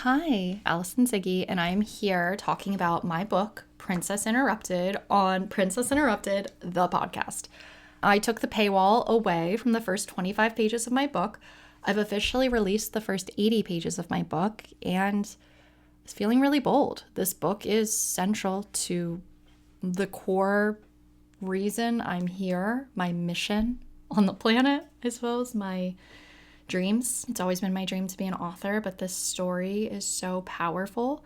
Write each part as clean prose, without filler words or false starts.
Hi, Allison Ziggy, and I am here talking about my book, Princess Interrupted, on Princess Interrupted, the podcast. I took the paywall away from the first 25 pages of my book. I've officially released the first 80 pages of my book, and it's feeling really bold. This book is central to the core reason I'm here, my mission on the planet, I suppose, my dreams. It's always been my dream to be an author, but this story is so powerful.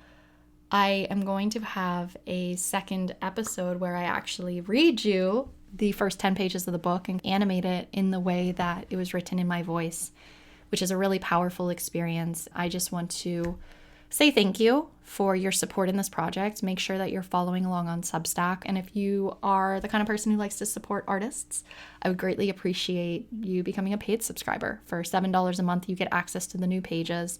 I am going to have a second episode where I actually read you the first 10 pages of the book and animate it in the way that it was written in my voice, which is a really powerful experience. I just want to say thank you for your support in this project. Make sure that you're following along on Substack. And if you are the kind of person who likes to support artists, I would greatly appreciate you becoming a paid subscriber. For $7 a month, you get access to the new pages.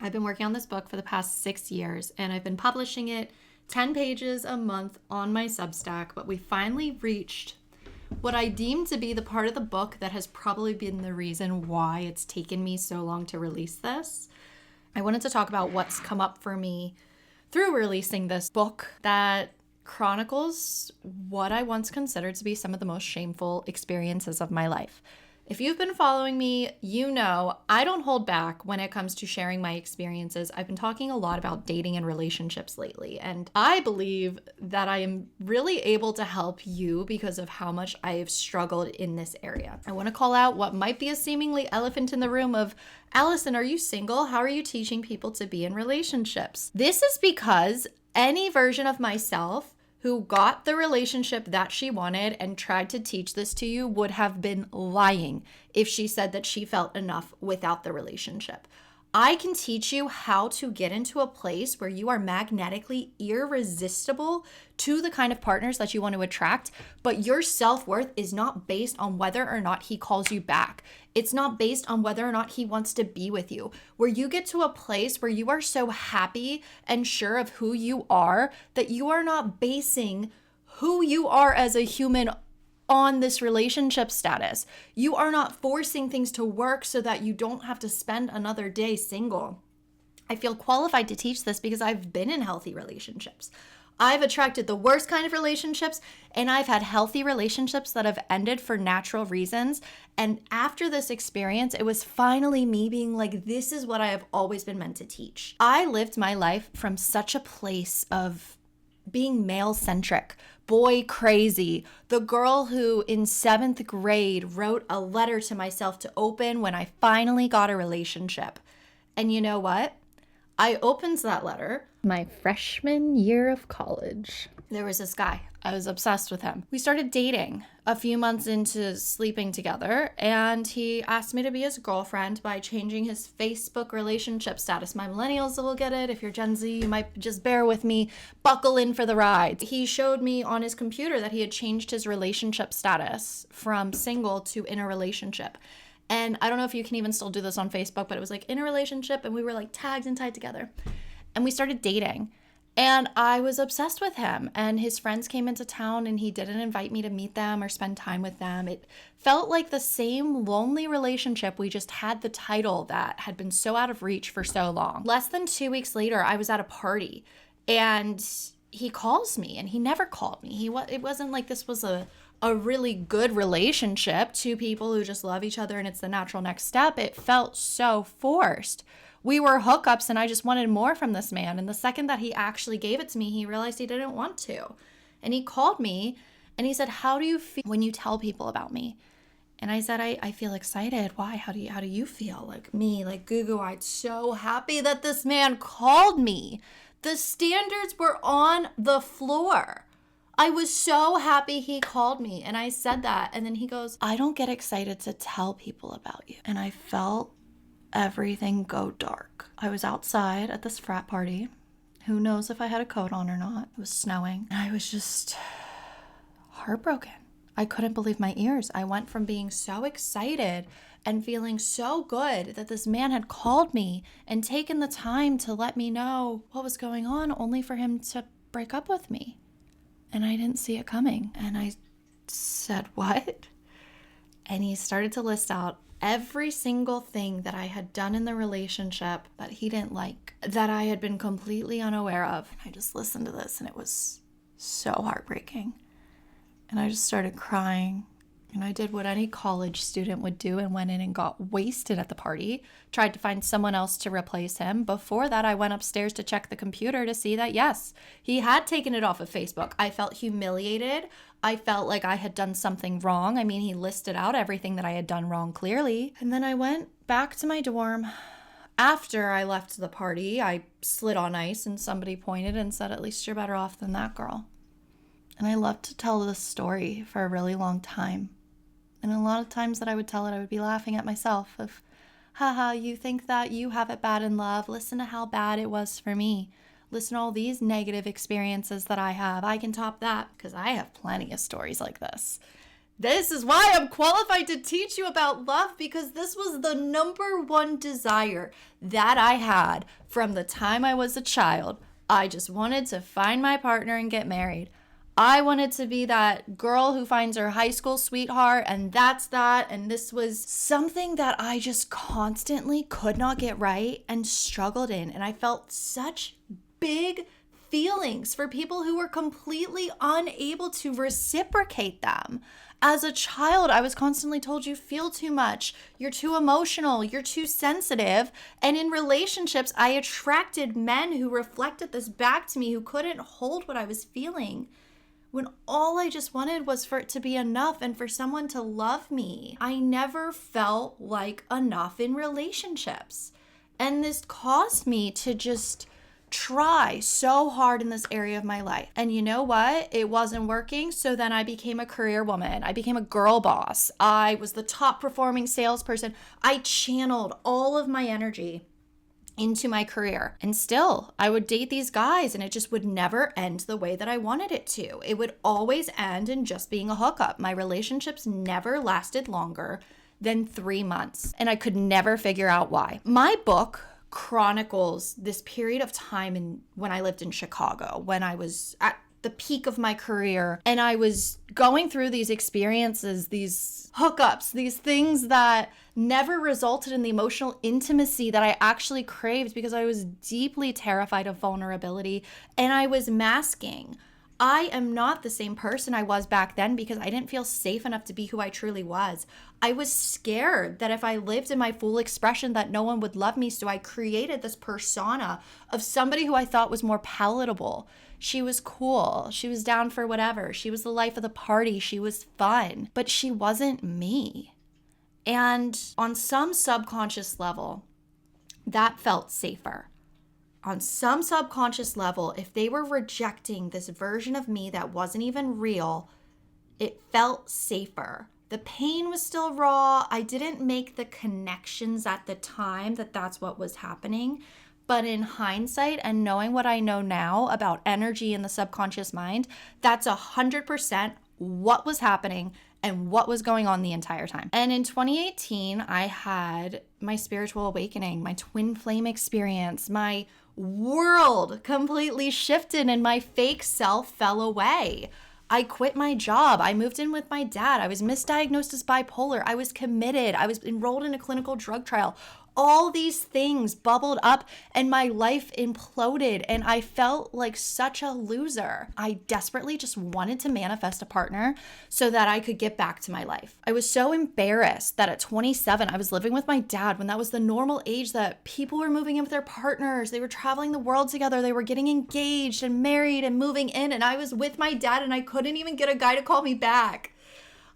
I've been working on this book for the past 6 years, and I've been publishing it 10 pages a month on my Substack, but we finally reached what I deem to be the part of the book that has probably been the reason why it's taken me so long to release this. I wanted to talk about what's come up for me through releasing this book that chronicles what I once considered to be some of the most shameful experiences of my life. If you've been following me, you know I don't hold back when it comes to sharing my experiences. I've been talking a lot about dating and relationships lately, and I believe that I am really able to help you because of how much I have struggled in this area. I want to call out what might be a seemingly elephant in the room of, Allison, are you single? How are you teaching people to be in relationships? This is because any version of myself who got the relationship that she wanted and tried to teach this to you would have been lying if she said that she felt enough without the relationship. I can teach you how to get into a place where you are magnetically irresistible to the kind of partners that you want to attract, but your self-worth is not based on whether or not he calls you back. It's not based on whether or not he wants to be with you. Where you get to a place where you are so happy and sure of who you are that you are not basing who you are as a human on this relationship status. You are not forcing things to work so that you don't have to spend another day single. I feel qualified to teach this because I've been in healthy relationships. I've attracted the worst kind of relationships, and I've had healthy relationships that have ended for natural reasons. And after this experience, it was finally me being like, this is what I have always been meant to teach. I lived my life from such a place of being male-centric, boy crazy, the girl who in 7th grade wrote a letter to myself to open when I finally got a relationship. And you know what? I opened that letter my freshman year of college. There was this guy. I was obsessed with him. We started dating a few months into sleeping together, and he asked me to be his girlfriend by changing his Facebook relationship status. My millennials will get it. If you're Gen Z, you might just bear with me. Buckle in for the ride. He showed me on his computer that he had changed his relationship status from single to in a relationship. And I don't know if you can even still do this on Facebook, but it was like in a relationship, and we were like tagged and tied together. And we started dating. And I was obsessed with him, and his friends came into town and he didn't invite me to meet them or spend time with them. It felt like the same lonely relationship. We just had the title that had been so out of reach for so long. Less than 2 weeks later, I was at a party and he calls me, and he never called me. It wasn't like this was a really good relationship, two people who just love each other and it's the natural next step. It felt so forced. We were hookups, and I just wanted more from this man. And the second that he actually gave it to me, he realized he didn't want to. And he called me and he said, how do you feel when you tell people about me? And I said, I feel excited. Why? How do you feel? Like me, like goo-goo-eyed, so happy that this man called me. The standards were on the floor. I was so happy he called me. And I said that. And then he goes, I don't get excited to tell people about you. And I felt everything go dark. I was outside at this frat party. Who knows if I had a coat on or not. It was snowing. And I was just heartbroken. I couldn't believe my ears. I went from being so excited and feeling so good that this man had called me and taken the time to let me know what was going on, only for him to break up with me. And I didn't see it coming. And I said, what? And he started to list out every single thing that I had done in the relationship that he didn't like, that I had been completely unaware of. And I just listened to this and it was so heartbreaking. And I just started crying. And I did what any college student would do and went in and got wasted at the party, tried to find someone else to replace him. Before that, I went upstairs to check the computer to see that, yes, he had taken it off of Facebook. I felt humiliated. I felt like I had done something wrong. I mean, he listed out everything that I had done wrong clearly. And then I went back to my dorm. After I left the party, I slid on ice and somebody pointed and said, "At least you're better off than that girl." And I loved to tell this story for a really long time. And a lot of times that I would tell it, I would be laughing at myself of, haha, you think that you have it bad in love. Listen to how bad it was for me. Listen to all these negative experiences that I have. I can top that because I have plenty of stories like this. This is why I'm qualified to teach you about love, because this was the number one desire that I had from the time I was a child. I just wanted to find my partner and get married. I wanted to be that girl who finds her high school sweetheart, and that's that. And this was something that I just constantly could not get right and struggled in. And I felt such big feelings for people who were completely unable to reciprocate them. As a child, I was constantly told, you feel too much, you're too emotional, you're too sensitive. And in relationships, I attracted men who reflected this back to me, who couldn't hold what I was feeling, when all I just wanted was for it to be enough and for someone to love me. I never felt like enough in relationships. And this caused me to just try so hard in this area of my life. And you know what? It wasn't working. So then I became a career woman. I became a girl boss. I was the top performing salesperson. I channeled all of my energy into my career. And still, I would date these guys and it just would never end the way that I wanted it to. It would always end in just being a hookup. My relationships never lasted longer than 3 months. And I could never figure out why. My book chronicles this period of time when I lived in Chicago, when I was at the peak of my career and I was going through these experiences, these hookups, these things that never resulted in the emotional intimacy that I actually craved, because I was deeply terrified of vulnerability and I was masking. I am not the same person I was back then because I didn't feel safe enough to be who I truly was. I was scared that if I lived in my full expression that no one would love me, so I created this persona of somebody who I thought was more palatable. She was cool. She was down for whatever. She was the life of the party. She was fun, but she wasn't me. And on some subconscious level, that felt safer. On some subconscious level, if they were rejecting this version of me that wasn't even real, it felt safer. The pain was still raw. I didn't make the connections at the time that that's what was happening. But in hindsight and knowing what I know now about energy in the subconscious mind, that's 100% what was happening and what was going on the entire time. And in 2018, I had my spiritual awakening, my twin flame experience, my world completely shifted and my fake self fell away. I quit my job. I moved in with my dad. I was misdiagnosed as bipolar. I was committed. I was enrolled in a clinical drug trial. All these things bubbled up and my life imploded and I felt like such a loser. I desperately just wanted to manifest a partner so that I could get back to my life. I was so embarrassed that at 27, I was living with my dad when that was the normal age that people were moving in with their partners. They were traveling the world together. They were getting engaged and married and moving in. And I was with my dad and I couldn't even get a guy to call me back.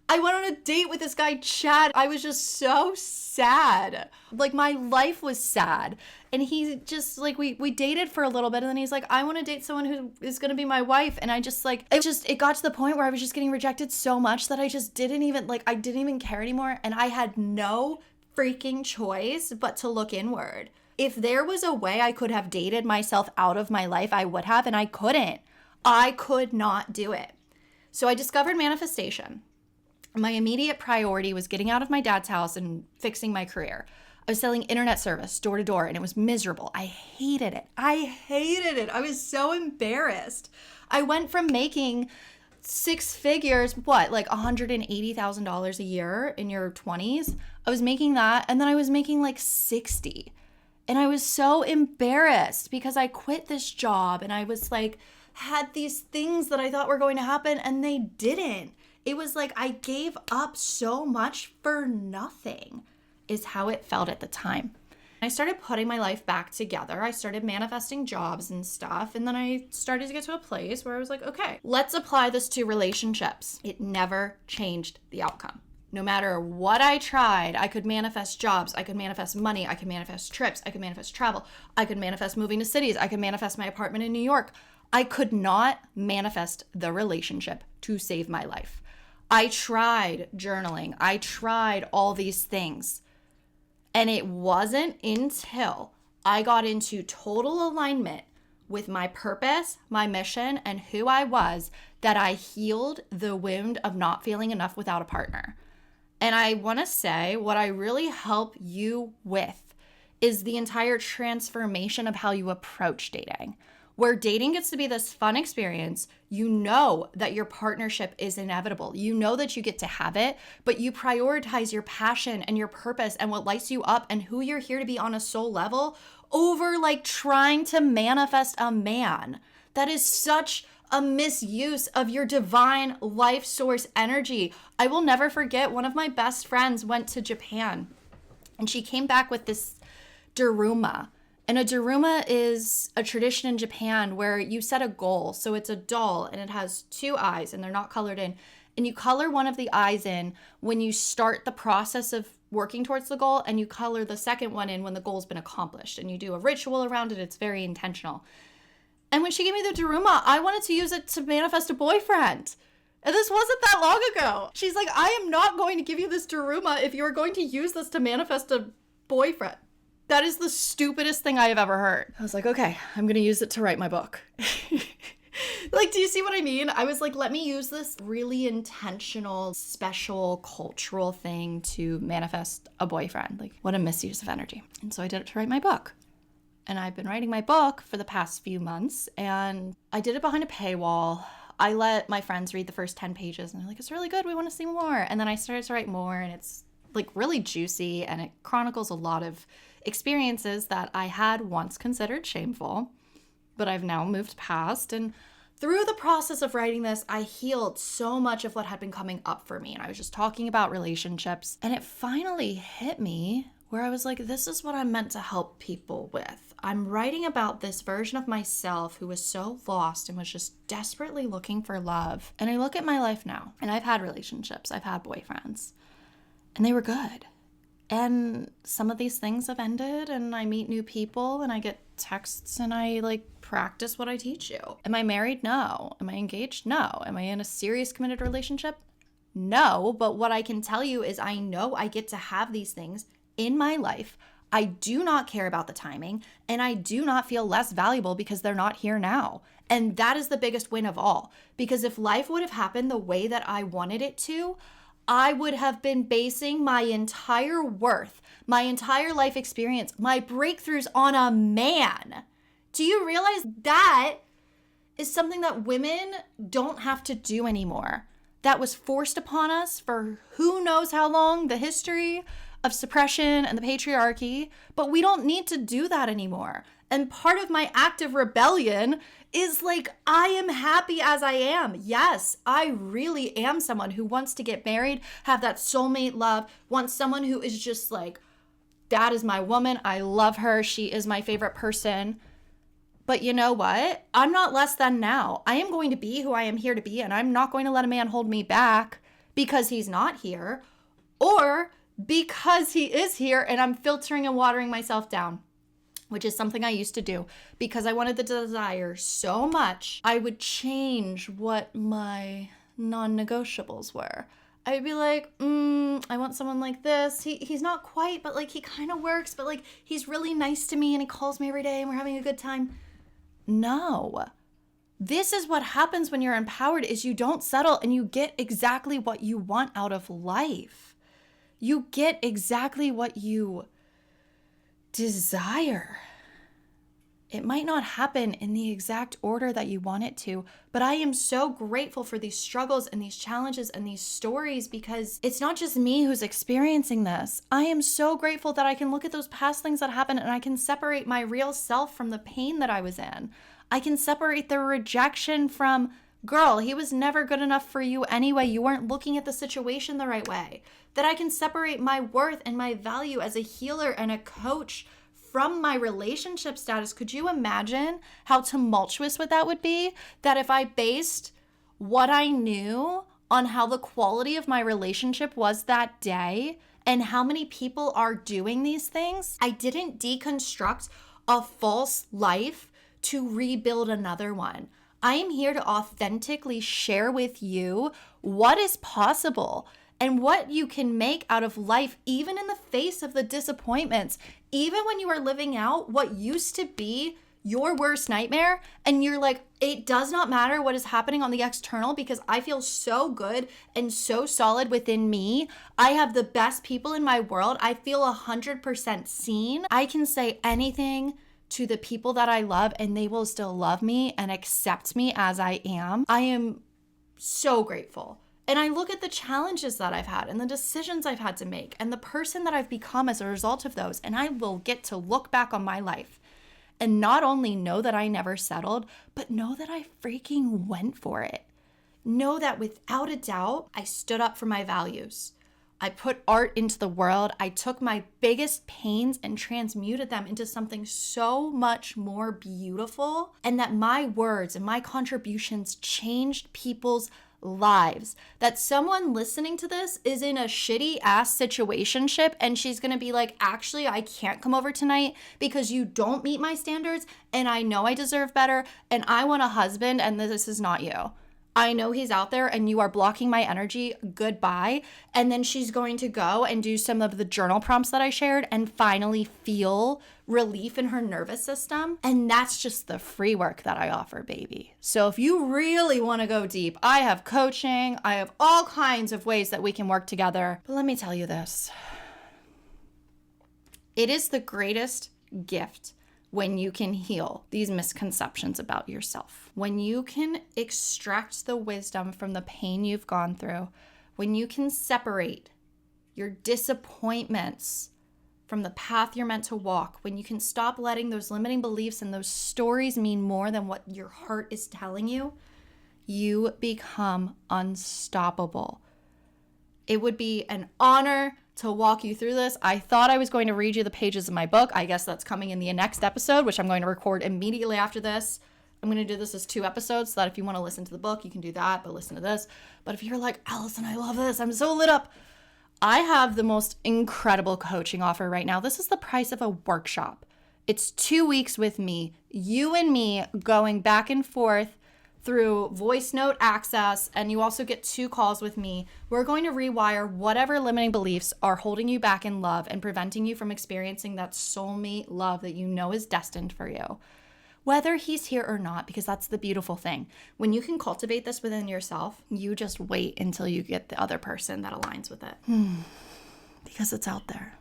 I went on a date with this guy, Chad. I was just so sad. Like, my life was sad. And he just, like, we dated for a little bit. And then he's like, I want to date someone who is going to be my wife. And I just, like, it got to the point where I was just getting rejected so much that I just didn't even care anymore. And I had no freaking choice but to look inward. If there was a way I could have dated myself out of my life, I would have, and I couldn't. I could not do it. So I discovered manifestation. My immediate priority was getting out of my dad's house and fixing my career. I was selling internet service door to door and it was miserable. I hated it. I was so embarrassed. I went from making six figures, what, like $180,000 a year in your 20s? I was making that, and then I was making like 60. And I was so embarrassed because I quit this job and I was like, had these things that I thought were going to happen and they didn't. It was like I gave up so much for nothing, is how it felt at the time. I started putting my life back together. I started manifesting jobs and stuff. And then I started to get to a place where I was like, okay, let's apply this to relationships. It never changed the outcome. No matter what I tried, I could manifest jobs, I could manifest money, I could manifest trips, I could manifest travel, I could manifest moving to cities, I could manifest my apartment in New York. I could not manifest the relationship to save my life. I tried journaling, I tried all these things. And it wasn't until I got into total alignment with my purpose, my mission, and who I was that I healed the wound of not feeling enough without a partner. And I want to say what I really help you with is the entire transformation of how you approach dating. Where dating gets to be this fun experience, you know that your partnership is inevitable. You know that you get to have it, but you prioritize your passion and your purpose and what lights you up and who you're here to be on a soul level over like trying to manifest a man. That is such a misuse of your divine life source energy. I will never forget, one of my best friends went to Japan and she came back with this daruma. And a daruma is a tradition in Japan where you set a goal. So it's a doll and it has two eyes and they're not colored in. And you color one of the eyes in when you start the process of working towards the goal, and you color the second one in when the goal's been accomplished. And you do a ritual around it. It's very intentional. And when she gave me the daruma, I wanted to use it to manifest a boyfriend. And this wasn't that long ago. She's like, I am not going to give you this daruma if you are going to use this to manifest a boyfriend. That is the stupidest thing I have ever heard. I was like, okay, I'm going to use it to write my book. Like, do you see what I mean? I was like, let me use this really intentional, special, cultural thing to manifest a boyfriend. Like, what a misuse of energy. And so I did it to write my book. And I've been writing my book for the past few months, and I did it behind a paywall. I let my friends read the first 10 pages, and they're like, it's really good, we want to see more. And then I started to write more, and it's like really juicy, and it chronicles a lot of experiences that I had once considered shameful, but I've now moved past. And through the process of writing this, I healed so much of what had been coming up for me. And I was just talking about relationships, and it finally hit me where I was like, this is what I'm meant to help people with. I'm writing about this version of myself who was so lost and was just desperately looking for love. And I look at my life now, and I've had relationships, I've had boyfriends, and they were good. And some of these things have ended, and I meet new people, and I get texts, and I like practice what I teach you. Am I married? No. Am I engaged? No. Am I in a serious committed relationship? No. But what I can tell you is I know I get to have these things in my life. I do not care about the timing, and I do not feel less valuable because they're not here now. And that is the biggest win of all, because if life would have happened the way that I wanted it to, I would have been basing my entire worth, my entire life experience, my breakthroughs on a man. Do you realize that is something that women don't have to do anymore? That was forced upon us for who knows how long, the history of suppression and the patriarchy, but we don't need to do that anymore. And part of my act of rebellion is like, I am happy as I am. Yes, I really am someone who wants to get married, have that soulmate love, wants someone who is just like, that is my woman. I love her. She is my favorite person. But you know what? I'm not less than now. I am going to be who I am here to be, and I'm not going to let a man hold me back because he's not here, or because he is here and I'm filtering and watering myself down, which is something I used to do because I wanted the desire so much. I would change what my non-negotiables were. I'd be like, I want someone like this. He's not quite, but like he kind of works, but like he's really nice to me and he calls me every day and we're having a good time. No. This is what happens when you're empowered, is you don't settle and you get exactly what you want out of life. You get exactly what you desire. It might not happen in the exact order that you want it to, but I am so grateful for these struggles and these challenges and these stories because it's not just me who's experiencing this. I am so grateful that I can look at those past things that happened and I can separate my real self from the pain that I was in. I can separate the rejection from, girl, he was never good enough for you anyway. You weren't looking at the situation the right way. That I can separate my worth and my value as a healer and a coach from my relationship status. Could you imagine how tumultuous that would be? That if I based what I knew on how the quality of my relationship was that day and how many people are doing these things, I didn't deconstruct a false life to rebuild another one. I am here to authentically share with you what is possible and what you can make out of life, even in the face of the disappointments, even when you are living out what used to be your worst nightmare. And you're like, it does not matter what is happening on the external because I feel so good and so solid within me. I have the best people in my world. I feel 100% seen. I can say anything to the people that I love and they will still love me and accept me as I am. I am so grateful. And I look at the challenges that I've had and the decisions I've had to make and the person that I've become as a result of those. And I will get to look back on my life and not only know that I never settled, but know that I freaking went for it. Know that without a doubt, I stood up for my values. I put art into the world. I took my biggest pains and transmuted them into something so much more beautiful. And that my words and my contributions changed people's lives. That someone listening to this is in a shitty ass situationship and she's gonna be like, actually, I can't come over tonight because you don't meet my standards and I know I deserve better and I want a husband and this is not you. I know he's out there and you are blocking my energy. Goodbye. And then she's going to go and do some of the journal prompts that I shared and finally feel relief in her nervous system. And that's just the free work that I offer, baby. So if you really want to go deep, I have coaching. I have all kinds of ways that we can work together. But let me tell you this. It is the greatest gift when you can heal these misconceptions about yourself, when you can extract the wisdom from the pain you've gone through, when you can separate your disappointments from the path you're meant to walk, when you can stop letting those limiting beliefs and those stories mean more than what your heart is telling you, you become unstoppable. It would be an honor to walk you through this. I thought I was going to read you the pages of my book. I guess that's coming in the next episode, which I'm going to record immediately after this. I'm going to do this as 2 episodes so that if you want to listen to the book, you can do that, but listen to this. But if you're like, Allison, I love this, I'm so lit up. I have the most incredible coaching offer right now. This is the price of a workshop. It's 2 weeks with me, you and me going back and forth through voice note access, and you also get 2 calls with me. We're going to rewire whatever limiting beliefs are holding you back in love and preventing you from experiencing that soulmate love that you know is destined for you. Whether he's here or not, because that's the beautiful thing. When you can cultivate this within yourself, you just wait until you get the other person that aligns with it. Because it's out there.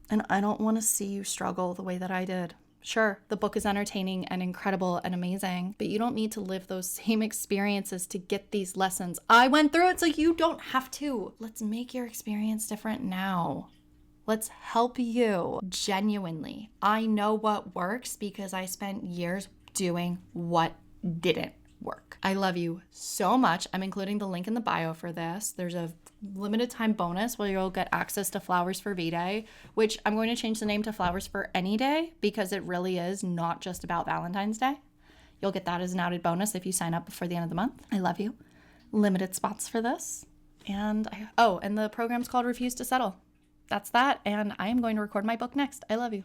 And I don't want to see you struggle the way that I did. Sure, the book is entertaining and incredible and amazing, but you don't need to live those same experiences to get these lessons. I went through it, so you don't have to. Let's make your experience different now. Let's help you genuinely. I know what works because I spent years doing what didn't work. I love you so much. I'm including the link in the bio for this. There's a limited time bonus where you'll get access to Flowers for V-Day, which I'm going to change the name to Flowers for Any Day because it really is not just about Valentine's Day. You'll get that as an added bonus if you sign up before the end of the month. I love you. Limited spots for this. And the program's called Refuse to Settle. That's that. And I am going to record my book next. I love you.